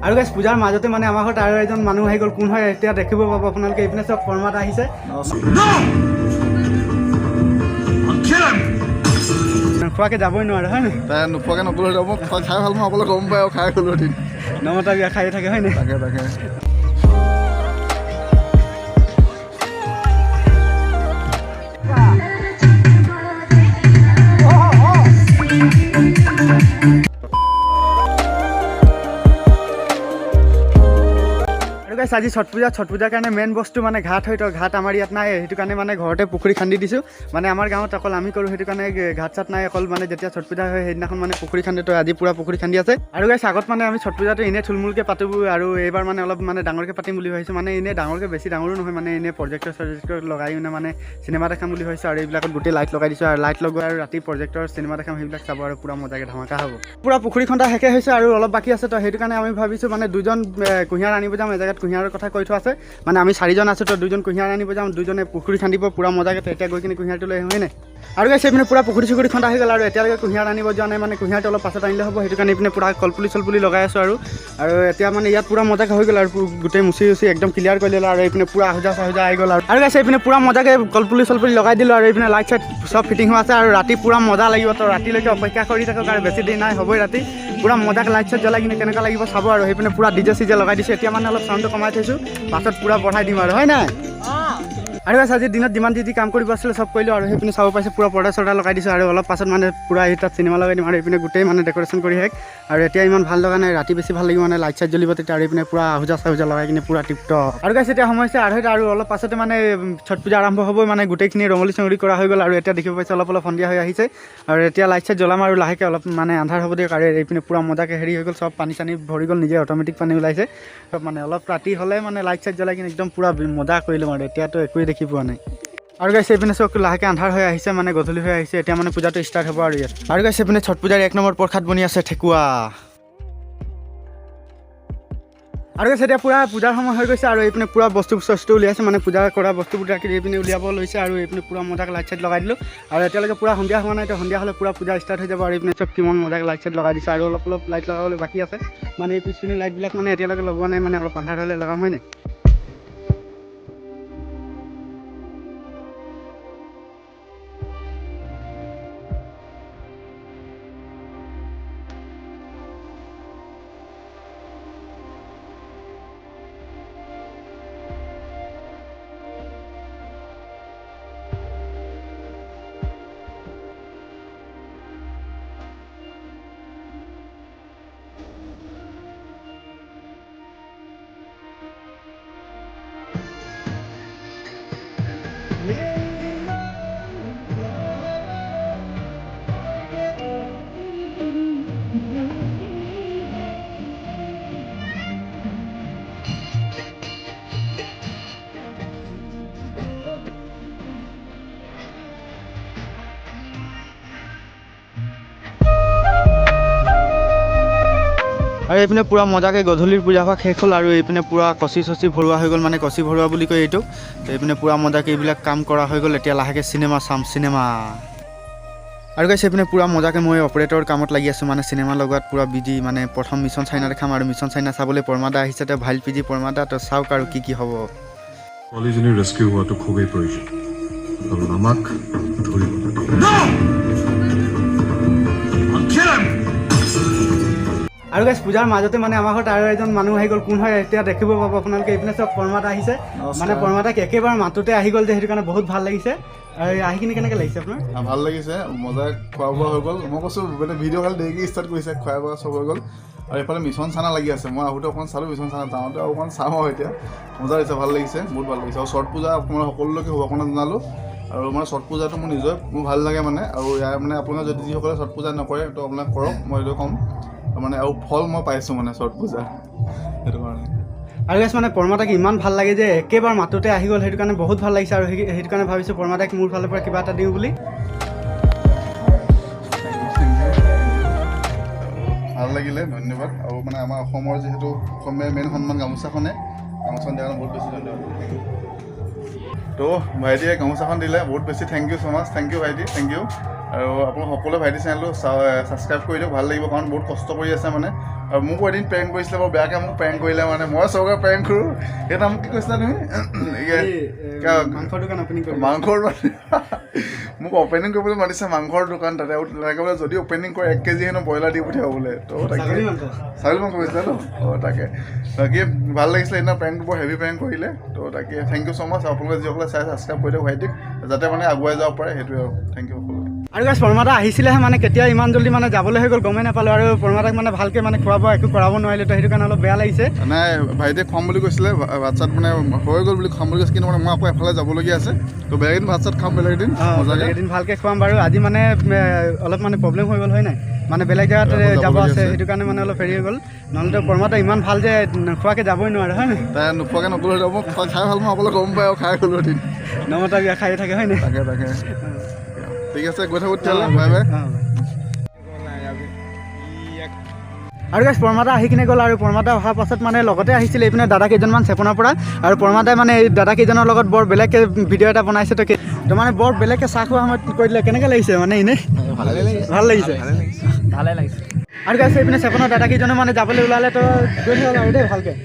আৰু গাইছ পূজাৰ মাজতে মানে আমাৰ ঘৰত আৰু এজন মানুহ আহি গ'ল কোন হয় এতিয়া দেখিব পাব আপোনালোকে এইপিনে চব ফৰ্মাত আহিছে নোখোৱাকৈ যাবই নোৱাৰে হয় নাই তাই নোখোৱাকৈ নগ'লে যাব খাই ভাল মই অকলে গম পাই আৰু খাই গ'লো এদিন নমতা বিয়া খাই থাকে হয় নাই তাকে আজি ছট পূজাৰ কাৰণে মেইন বস্তু মানে ঘাট হয় তো ঘাট আমাৰ ইয়াত নাই সেইটো কাৰণে মানে ঘৰতে পুখুৰী খান্দি দিছোঁ মানে আমাৰ গাঁৱত অকল আমি কৰোঁ সেইটো কাৰণে ঘাট চাট নাই অকল মানে যেতিয়া ছট পূজা হয় সেইদিনাখন মানে পুখুৰী খান্দে তো আজি পূৰা পুখুৰী খান্দি আছে আৰু গাইছ আগত মানে আমি ছট পূজাটো এনেই থুলমূলকৈ পাতোঁ আৰু এইবাৰ মানে অলপ মানে ডাঙৰকৈ পাতিম বুলি ভাবিছোঁ মানে এনেই ডাঙৰকৈ বেছি ডাঙৰো নহয় মানে এনেই প্ৰজেক্টৰ লগাই মানে চিনেমা দেখাম বুলি ভাবিছোঁ আৰু এইবিলাকত গোটেই লাইট লগাই দিছোঁ আৰু লাইট লগোৱা আৰু ৰাতি প্ৰজেক্টৰ চিনেমা দেখাম সেইবিলাক চাব আৰু পূৰা মজাকৈ ধামাকা হ'ব পূৰা পুখুৰী খন্দা শেষে হৈছে আৰু অলপ বাকী আছে তো সেইটো কাৰণে আমি ভাবিছোঁ মানে দুজন কুঁহিয়াৰ আনিব যাম এজেগাত কুঁহিয়াৰৰ কথা কৈ থোৱা আছে মানে আমি 4জন আছোঁ তো 2জন কুঁহিয়াৰ আনিব যাম 2জনে পুখুৰী খান্দিব পূৰা মজাকৈ এতিয়া গৈ কিনে কুঁহিয়াৰটো লৈ হয় নাই আৰু গাইছ এইপিনে পূৰা পুখুৰী খন্দা হৈ গ'ল আৰু এতিয়ালৈকে কুঁহিয়াৰ আনিব যোৱা নাই মানে কুঁহিয়াৰটো অলপ পাছত আনিলে হ'ব সেইটো কাৰণে এইপিনে পূৰা কলপুলি লগাই আছোঁ আৰু এতিয়া মানে ইয়াত পূৰা মজাকৈ হৈ গ'ল আৰু গোটেই মুচি একদম ক্লিয়াৰ কৰি দিলোঁ আৰু এইপিনে পূৰা আহোজা আহি গ'ল আৰু গাইছ এইপিনে পূৰা মজাকৈ কলপুলি লগাই দিলোঁ আৰু এইপিনে লাইট চাইট চব ফিটিং হৈ আছে আৰু ৰাতি পূৰা মজা লাগিব তো ৰাতিলৈকে অপেক্ষা কৰি থাকক আৰু বেছি দেৰি নাই হ'বই ৰাতি পূৰা মজাকৈ লাইট চাইট জ্বলাই কিনে কেনেকুৱা লাগিব চাব আৰু সেইপিনে পূৰা ডিজে চিজে লগাই দিছোঁ এতিয়া মানে অলপ চাউণ্ডটো কমাই থৈছোঁ পাছত পূৰা বঢ়াই দিম আৰু হয় নাই আৰু আজিৰ দিনত যিমান যি কাম কৰিব আছিলে চব কৰিলোঁ আৰু সেইপিনে চাব পাইছে পূৰা পৰ্দা লগাই দিছোঁ আৰু অলপ পাছত মানে পূৰা এই তাত চিনেমা লগাই দিম আৰু এইপিনে গোটেই মানে ডেক'ৰেশ্যন কৰি শেষ আৰু এতিয়া ইমান ভাল লগা নাই ৰাতি বেছি ভাল লাগিব মানে লাইট চাইট জ্বলিব তেতিয়া আৰু এইপিনে পূৰা আহোজা লগাই কিনে পূৰা টিপটপ আৰু গাইছ এতিয়া সময় হৈছে 2:30 আৰু অলপ পাছতে মানে ছট পূজা আৰম্ভ হ'ব মানে গোটেইখিনি ৰঙলী চঙলী কৰা হৈ গ'ল আৰু এতিয়া দেখিব পাইছে অলপ সন্ধিয়া হৈ আহিছে আৰু এতিয়া লাইট চাইট জ্বলাম আৰু লাহেকৈ অলপ মানে আন্ধাৰ হ'ব দিয়ক আৰু এইপিনে পূৰা মজাকৈ হেৰি হৈ গ'ল চব পানী চানী ভৰি গ'ল নিজে অট'মেটিক পানী ওলাইছে চব মানে অলপ ৰাতি হ'লে মানে লাইট চাইট জ্বলাই কিনে একদম পূৰা মজা কৰি ল'ম আৰু এতিয়াতো একোৱেই দেখি পোৱা নাই আৰু গাইছ এইপিনে চব লাহেকৈ আন্ধাৰ হৈ আহিছে মানে গধূলি হৈ আহিছে এতিয়া মানে পূজাটো ষ্টাৰ্ট হ'ব আৰু ইয়াত আৰু গাইছ এইপিনে ছট পূজাৰ 1 নম্বৰ প্ৰসাদ বনি আছে ঠেকুৱা আৰু গাইছ এতিয়া পূৰা পূজাৰ সময় হৈ গৈছে আৰু এইপিনে পূৰা বস্তু উলিয়াইছে মানে পূজা কৰা বস্তুবোৰ ৰাখি এইপিনে উলিয়াব লৈছে আৰু এইপিনে পূৰা মজাকৈ লাইট চাইট লগাই দিলোঁ আৰু এতিয়ালৈকে পূৰা সন্ধিয়া হোৱা নাই তো সন্ধিয়া হ'লে পূৰা পূজা ষ্টাৰ্ট হৈ যাব আৰু এইপিনে চব কিমান মজাকৈ লাইট চাইট লগাই দিছে আৰু অলপ লাইট লগাবলৈ বাকী আছে মানে এই পিছপিনে লাইটবিলাক মানে এতিয়ালৈকে লগোৱা নাই মানে অলপ আন্ধাৰ হ'লে লগাম হয় নাই আৰু এইপিনে পূৰা মজাকৈ গধূলিৰ পূজা হোৱা শেষ হ'ল আৰু এইপিনে পূৰা কচি ভৰোৱা হৈ গ'ল মানে কচি ভৰোৱা বুলি কয় এইটো এইপিনে পূৰা মজাকৈ এইবিলাক কাম কৰা হৈ গ'ল এতিয়া লাহেকৈ চিনেমা চাম আৰু গাইছ এইপিনে পূৰা মজাকৈ মই অপাৰেটৰ কামত লাগি আছোঁ মানে চিনেমা লগোৱাত পূৰা বিজি মানে প্ৰথম মিছন চাইনা দেখাম আৰু মিছন চাইনা চাবলৈ পৰমাদা আহিছে তো ভাল পিজি পৰমাদা তো চাওক আৰু কি হ'ব ছোৱালীজনীৰ ৰেস্কিউ হোৱাটো খুবেই প্ৰয়োজন কাৰণ আমাক ধৰিব আৰু গাইছ পূজাৰ মাজতে মানে আমাৰ ঘৰত আৰু এজন মানুহ আহি গ'ল কোন হয় এতিয়া দেখিব পাব আপোনালোকে এইপিনে চব পৰমাদা আহিছে মানে পৰমাদাক একেবাৰে মাতোতে আহি গ'ল যে সেইটো কাৰণে বহুত ভাল লাগিছে আৰু আহি কিনে কেনেকৈ লাগিছে আপোনাৰ ভাল লাগিছে মজা খোৱা বোৱা হৈ গ'ল মই কৈছোঁ মানে ভিডিঅ' খালি দেৰিকৈ ষ্টাৰ্ট কৰিছে খোৱা বোৱা চব হৈ গ'ল আৰু এইফালে মিছন চানা লাগি আছে মই আহোঁতে অকণমান চালোঁ মিছন চানা যাওঁতে অকণমান চাম আৰু এতিয়া মজা লাগিছে ভাল লাগিছে বহুত ভাল লাগিছে আৰু ছট পূজা আপোনাৰ সকলোলৈকে শুভকামনা জনালোঁ আৰু মানে ছট পূজাটো মোৰ ভাল লাগে মানে আৰু ইয়াৰ মানে আপোনাৰ যদি যিসকলে ছট পূজা নকৰে তো আপোনাক কৰক মই এইটো ক'ম মানে আৰু ফল মই পাইছোঁ মানে ছট পূজা সেইটো কাৰণে আৰু গাইছ মানে পৰমাদাক ইমান ভাল লাগে যে একেবাৰে মাতোতে আহি গ'ল সেইটো কাৰণে বহুত ভাল লাগিছে আৰু সেইটো কাৰণে ভাবিছোঁ পৰমাদাক মোৰ ফালৰ পৰা কিবা এটা দিওঁ বুলি ভাল লাগিলে ধন্যবাদ আৰু মানে আমাৰ অসমৰ যিহেতু অসমীয়া মেইন সন্মান গামোচাখন দিয়াৰ কাৰণে বহুত বেছি ধন্যবাদ তো ভাইটিয়ে গামোচাখন দিলে বহুত বেছি thank you so' much thank you ভাইটি থেংক ইউ আৰু আপোনালোক সকলোৱে ভাইটি চেনেলটো ছাবস্ক্ৰাইব কৰি দিয়ক, ভাল লাগিব কাৰণ বহুত কষ্ট কৰি আছে মানে। আৰু মোকো এদিন প্ৰেংক কৰিছিলে, বৰ বেয়াকৈ মোক প্ৰেংক কৰিলে মানে। মই চবকে প্ৰেংক কৰোঁ। সেই নাম কি কৈছিলা তুমি? মাংসৰ দোকান অপেনিং কৰিম। মাংসৰ মোক অপেনিং কৰিবলৈ মাতিছে মাংসৰ দোকান তাতে। তেনেকৈ বোলে যদি অপেনিং কৰে 1 কেজি হেনো ব্ৰইলাৰ দি পঠিয়াব বোলে। তো তাকে ছাগলী মাংস কৈছিলে ন? তাকে বাকী ভাল লাগিছিলে সেইদিনা প্ৰেংকটো, বৰ হেভি প্ৰেংক কৰিলে। তো তাকে থেংক ইউ ছ' মাছ। আপোনালোকে যিসকলে চাই ছাবস্ক্ৰাইব কৰি দিয়ক ভাইটিক, যাতে মানে আগুৱাই যাব পাৰে, সেইটোৱে আৰু। থেংক ইউ সকলোকে। আৰু গাইছ পৰমাদা আহিছিলেহে মানে কেতিয়া ইমান জল্দি মানে যাবলৈ হৈ গ'ল গমেই নাপালোঁ। আৰু পৰমাদাক মানে ভালকৈ মানে খোৱা বোৱা একো কৰাব নোৱাৰিলোঁ, তো সেইটো কাৰণে অলপ বেয়া লাগিছে। নাই ভাইটিয়ে খুৱাম বুলি কৈছিলে, ভাত-চাত মানে হৈ গ'ল বুলি খুৱাম বুলি কৈছে, কিন্তু মানে মই আকৌ এফালে যাবলগীয়া আছে। তো বেলেগ এদিন ভাত-চাত খাম, বেলেগ এদিন মজাকৈ এদিন ভালকৈ খুৱাম বাৰু। আজি মানে অলপ মানে প্ৰব্লেম হৈ গ'ল হয় নাই, মানে বেলেগ জেগাত যাব আছে, সেইটো কাৰণে মানে অলপ হেৰি হৈ গ'ল। নহ'লেতো পৰমাদা ইমান ভাল যে নোখোৱাকৈ যাবই নোৱাৰে হয় নাই। তাই নোখোৱাকৈ নগ'লে যাব, মই খাই ভাল মই সকলোৱে গম পাই আৰু খাই গ'লো এদিন। নমতা বিয়া খাই থাকে হয় নাই। তাকে ঠিক আছে, গৈ থাকোঁ তেতিয়াহ'লে। Bye bye. আৰু গাইছ পৰমাদা আহি কিনে গ'ল। আৰু পৰমাদা অহাৰ পাছত মানে লগতে আহিছিলে এইপিনে দাদা কেইজনমান চেপনৰ পৰা। আৰু পৰমাদাই মানে এই দাদা কেইজনৰ লগত বৰ বেলেগকৈ ভিডিঅ' এটা বনাইছে। তো মানে বৰ বেলেগকৈ চাহ খোৱা সময়ত কৈ দিলে, কেনেকৈ লাগিছে মানে এনেই? ভাল লাগিছে। আৰু গাইছ এইপিনে চেপনৰ দাদা কেইজনে মানে যাবলৈ ওলালে, তো গৈ হ'ল আৰু দেই ভালকৈ।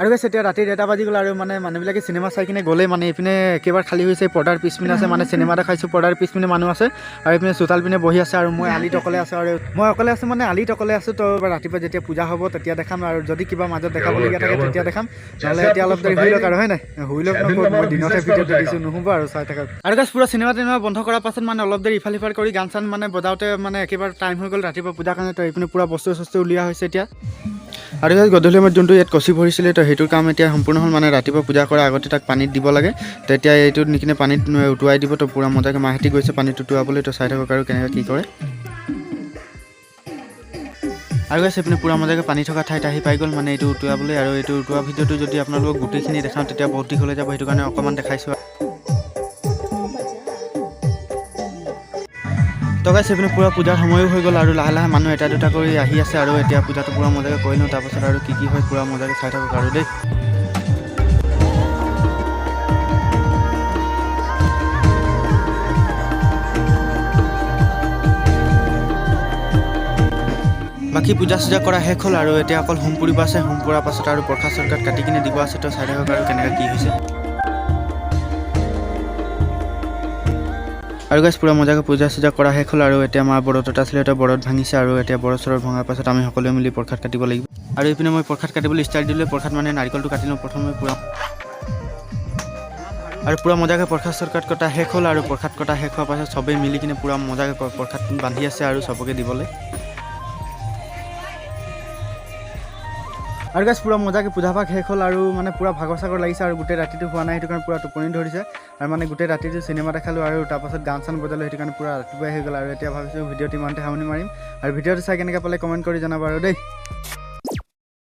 আৰু গাইছ এতিয়া ৰাতি 1:30 বাজি গ'ল। আৰু মানে মানুহবিলাকে চিনেমা চাই কিনে গ'লেই। মানে এইপিনে একেবাৰে খালী হৈছে, পৰ্দাৰ পিছপিনে আছে, মানে চিনেমা দেখাইছোঁ, পৰ্দাৰ পিছপিনে মানুহ আছে। আৰু এইপিনে চোতাল পিনে বহি আছে। আৰু মই আলিত অকলে আছোঁ। আৰু মই অকলে আছোঁ মানে আলিত অকলে আছোঁ। তো ৰাতিপুৱা যেতিয়া পূজা হ'ব তেতিয়া দেখাম। আৰু যদি কিবা মাজত দেখাবলগীয়া থাকে তেতিয়া দেখাম, নহ'লে এতিয়া অলপ দেৰি শুই লওক আৰু হয় নাই। শুই লওক নকওঁ, মই দিনতে ভিডিঅ'টো দিছোঁ, নুশুব আৰু চাই থাকক। আৰু গাইছ পুৰা চিনেমা বন্ধ কৰাৰ পাছত মানে অলপ দেৰি ইফাল সিফাল কৰি গান চান মানে বজাওঁতে মানে একেবাৰে টাইম হৈ গ'ল ৰাতিপুৱা পূজাৰ কাৰণে। তো এইপিনে পুৰা বস্তু উলিওৱা হৈছে এতিয়া। আৰু গধূলি সময়ত যোনটো ইয়াত কচি ভৰিছিলে, তো সেইটোৰ কাম এতিয়া সম্পূৰ্ণ হ'ল। মানে ৰাতিপুৱা পূজা কৰাৰ আগতে তাক পানীত দিব লাগে, তেতিয়া এইটোত নিকিনে পানীত উটুৱাই দিব। তো পূৰা মজাকৈ মাহেঁতি গৈছে পানীত উটুৱাবলৈ। তো চাই থাকক আৰু কেনেকৈ কি কৰে। আৰু গাইছ এইপিনে পূৰা মজাকৈ পানী থকা ঠাইত আহি পাই গ'ল মানে এইটো উটুৱাবলৈ। আৰু এইটো উটুৱা ভিডিঅ'টো যদি আপোনালোকক গোটেইখিনি দেখাওঁ তেতিয়া বহুত দীঘলৈ যাব, সেইটো কাৰণে অকণমান দেখাইছোঁ। তো গাইছ এইপিনে পূৰা পূজাৰ সময়ো হৈ গ'ল। আৰু লাহে লাহে মানুহ এটা দুটা কৰি আহি আছে। আৰু এতিয়া পূজাটো পূৰা মজাকৈ কৰি লওঁ, তাৰপাছত আৰু কি হয় পূৰা মজাকৈ চাই থাকক আৰু দেই। বাকী পূজা চূজা কৰা শেষ হ'ল। আৰু এতিয়া অকল হোম পুৰিব আছে, হোম পুৰাৰ পাছত আৰু প্ৰসাদ চৰকাত কাটি কিনে দিব আছে। তো চাই থাকক আৰু কেনেকৈ কি হৈছে। আৰু গাইছ পূৰা মজাকৈ পূজা চূজা কৰা শেষ হ'ল। আৰু এতিয়া আমাৰ বৰত এটা আছিলে, এটা বৰত ভাঙিছে। আৰু এতিয়া বৰত চৰত ভঙাৰ পাছত আমি সকলোৱে মিলি প্ৰসাদ কাটিব লাগিব। আৰু এইপিনে মই প্ৰসাদ কাটিবলৈ ষ্টাৰ্ট দিলোঁ। প্ৰসাদ মানে নাৰিকলটো কাটি লওঁ প্ৰথমে পূৰা। আৰু পূৰা মজাকৈ প্ৰসাদ চৰকাত কটা শেষ হ'ল। আৰু প্ৰসাদ কটা শেষ হোৱাৰ পাছত চবেই মিলি কিনে পূৰা মজাকৈ প্ৰসাদ বান্ধি আছে আৰু চবকে দিবলৈ। আৰু গাইছ পূৰা মজাকৈ পূজা ভাগ শেষ হ'ল। আৰু মানে পূৰা ভাগৰ চাগৰ লাগিছে। আৰু গোটেই ৰাতিটো হোৱা নাই, সেইটো কাৰণে পূৰা টোপনি ধৰিছে। আৰু মানে গোটেই ৰাতিটো চিনেমা দেখালোঁ। আৰু তাৰপাছত গান চান বজালোঁ, সেইটো কাৰণে পূৰা ৰাতিপুৱাই হৈ গ'ল। আৰু এতিয়া ভাবিছোঁ ভিডিঅ'টো ইমানতে সামৰণি মাৰিম। আৰু ভিডিঅ'টো চাই কেনেকৈ পালে কমেণ্ট কৰি জনাব আৰু দেই।